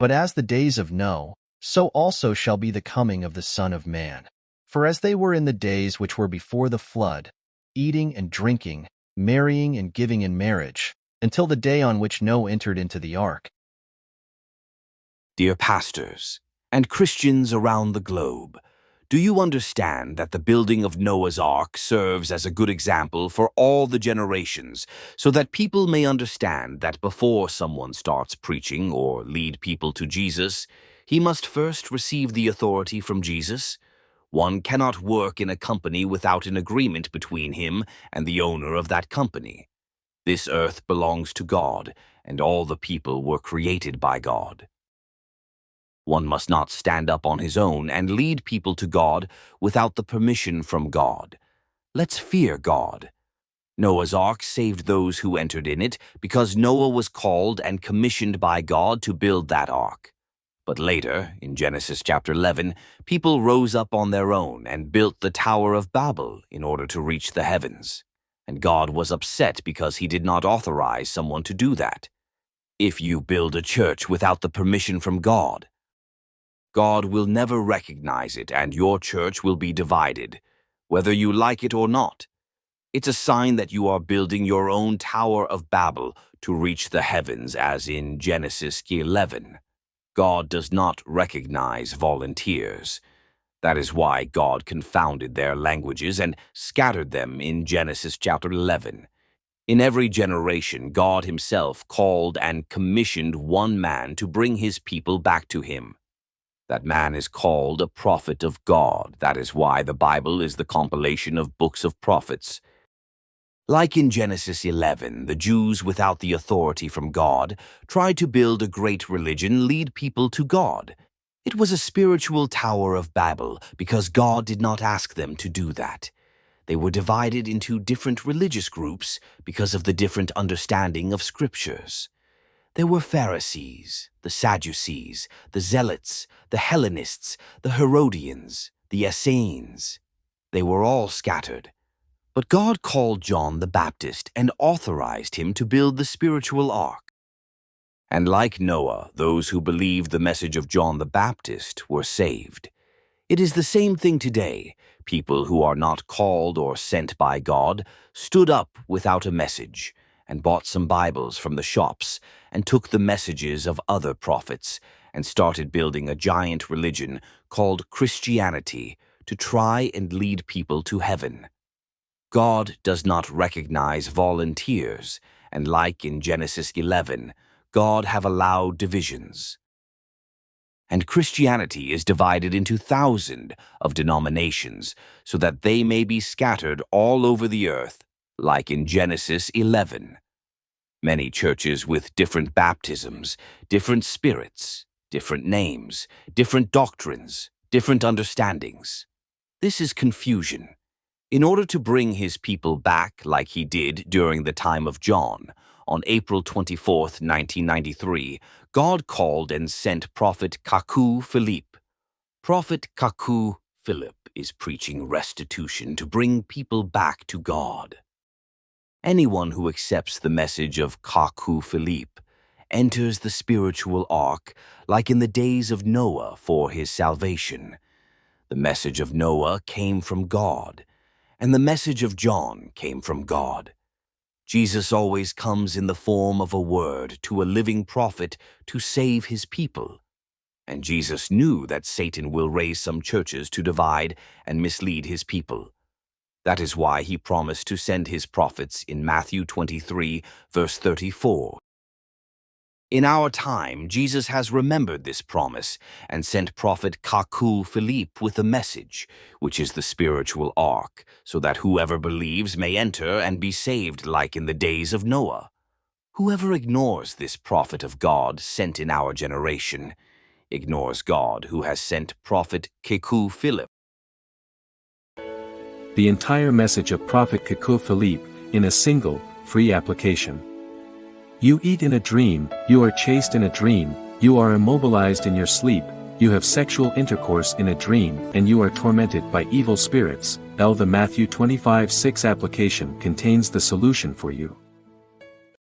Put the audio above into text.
But as the days of Noah, so also shall be the coming of the Son of Man. For as they were in the days which were before the flood, eating and drinking, marrying and giving in marriage, until the day on which Noah entered into the ark. Dear pastors and Christians around the globe, do you understand that the building of Noah's Ark serves as a good example for all the generations, so that people may understand that before someone starts preaching or lead people to Jesus, he must first receive the authority from Jesus? One cannot work in a company without an agreement between him and the owner of that company. This earth belongs to God, and all the people were created by God. One must not stand up on his own and lead people to God without the permission from God. Let's fear God. Noah's Ark saved those who entered in it because Noah was called and commissioned by God to build that ark. But later, in Genesis chapter 11, people rose up on their own and built the Tower of Babel in order to reach the heavens. And God was upset because he did not authorize someone to do that. If you build a church without the permission from God, God will never recognize it, and your church will be divided, whether you like it or not. It's a sign that you are building your own Tower of Babel to reach the heavens, as in Genesis 11. God does not recognize volunteers. That is why God confounded their languages and scattered them in Genesis chapter 11. In every generation, God himself called and commissioned one man to bring his people back to him. That man is called a prophet of God. That is why the Bible is the compilation of books of prophets. Like in Genesis 11, the Jews without the authority from God tried to build a great religion, lead people to God. It was a spiritual Tower of Babel because God did not ask them to do that. They were divided into different religious groups because of the different understanding of scriptures. There were Pharisees, the Sadducees, the Zealots, the Hellenists, the Herodians, the Essenes. They were all scattered. But God called John the Baptist and authorized him to build the spiritual ark. And like Noah, those who believed the message of John the Baptist were saved. It is the same thing today. People who are not called or sent by God stood up without a message and bought some Bibles from the shops and took the messages of other prophets and started building a giant religion called Christianity to try and lead people to heaven. God does not recognize volunteers, and like in Genesis 11, God have allowed divisions. And Christianity is divided into thousands of denominations so that they may be scattered all over the earth, like in Genesis 11. Many churches with different baptisms, different spirits, different names, different doctrines, different understandings. This is confusion. In order to bring his people back like he did during the time of John, on April 24, 1993, God called and sent Prophet Kaku Philippe. Prophet Kaku Philippe is preaching restitution to bring people back to God. Anyone who accepts the message of Kaku Philippe enters the spiritual ark like in the days of Noah for his salvation. The message of Noah came from God, and the message of John came from God. Jesus always comes in the form of a word to a living prophet to save his people. And Jesus knew that Satan will raise some churches to divide and mislead his people. That is why he promised to send his prophets in Matthew 23, verse 34. In our time, Jesus has remembered this promise and sent Prophet Kaku Philippe with a message, which is the spiritual ark, so that whoever believes may enter and be saved like in the days of Noah. Whoever ignores this prophet of God sent in our generation ignores God who has sent Prophet Kaku Philippe. The entire message of Prophet Kaku Philippe in a single, free application. You eat in a dream, you are chased in a dream, you are immobilized in your sleep, you have sexual intercourse in a dream, and you are tormented by evil spirits. The Matthew 25:6 application contains the solution for you.